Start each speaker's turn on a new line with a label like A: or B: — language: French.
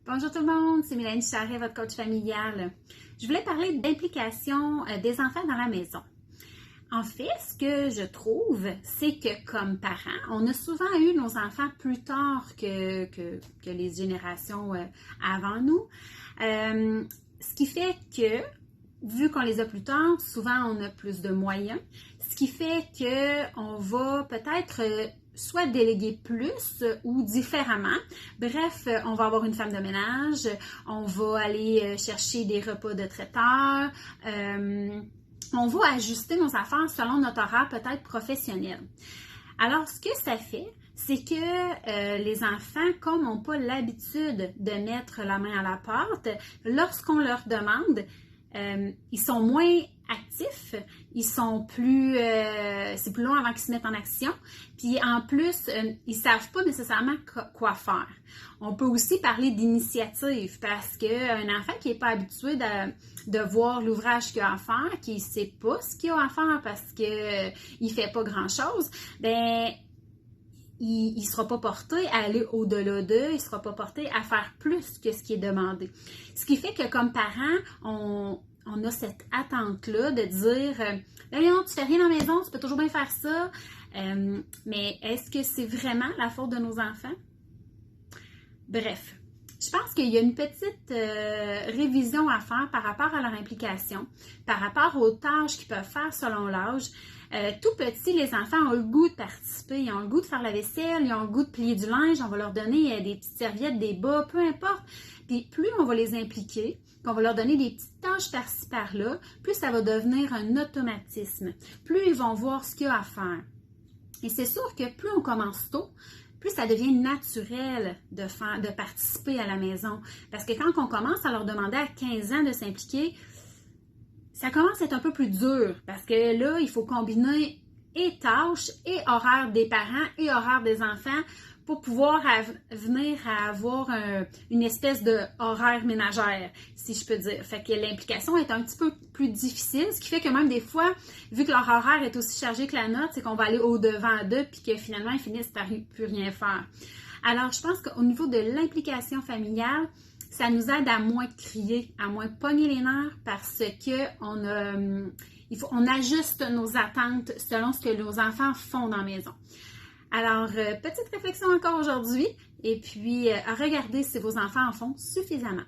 A: Bonjour tout le monde, c'est Mélanie Charret, votre coach familial. Je voulais parler d'implication des enfants dans la maison. En fait, ce que je trouve, c'est que comme parents, on a souvent eu nos enfants plus tard que les générations avant nous. Ce qui fait que, vu qu'on les a plus tard, souvent on a plus de moyens. Ce qui fait qu'on va peut-être soit déléguer plus ou différemment. Bref, on va avoir une femme de ménage, on va aller chercher des repas de traiteur, on va ajuster nos affaires selon notre horaire peut-être professionnel. Alors, ce que ça fait, c'est que les enfants, comme n'ont pas l'habitude de mettre la main à la pâte, lorsqu'on leur demande, ils sont moins actifs, ils sont plus, c'est plus long avant qu'ils se mettent en action, puis en plus, ils savent pas nécessairement quoi faire. On peut aussi parler d'initiative parce qu'un enfant qui n'est pas habitué de voir l'ouvrage qu'il a à faire, qui ne sait pas ce qu'il a à faire parce qu'il ne fait pas grand-chose, ben il ne sera pas porté à aller au-delà d'eux, il ne sera pas porté à faire plus que ce qui est demandé. Ce qui fait que comme parents, on a cette attente-là de dire « non, tu fais rien dans la maison, tu peux toujours bien faire ça. » Mais est-ce que c'est vraiment la faute de nos enfants? Bref, je pense qu'il y a une petite révision à faire par rapport à leur implication, par rapport aux tâches qu'ils peuvent faire selon l'âge. Tout petit, les enfants ont le goût de participer, ils ont le goût de faire la vaisselle, ils ont le goût de plier du linge, on va leur donner des petites serviettes, des bas, peu importe. Puis plus on va les impliquer, qu'on va leur donner des petites tâches par-ci par-là, plus ça va devenir un automatisme. Plus ils vont voir ce qu'il y a à faire. Et c'est sûr que plus on commence tôt, plus ça devient naturel de participer à la maison. Parce que quand on commence à leur demander à 15 ans de s'impliquer, ça commence à être un peu plus dur. Parce que là, il faut combiner et tâches, et horaires des parents, et horaires des enfants pour pouvoir venir à avoir une espèce de horaire ménagère, si je peux dire. Fait que l'implication est un petit peu plus difficile, ce qui fait que même des fois, vu que leur horaire est aussi chargé que la nôtre, c'est qu'on va aller au-devant d'eux puis que finalement, ils finissent par plus rien faire. Alors, je pense qu'au niveau de l'implication familiale, ça nous aide à moins crier, à moins pogner les nerfs parce que on ajuste nos attentes selon ce que nos enfants font dans la maison. Alors, petite réflexion encore aujourd'hui et puis regardez si vos enfants en font suffisamment.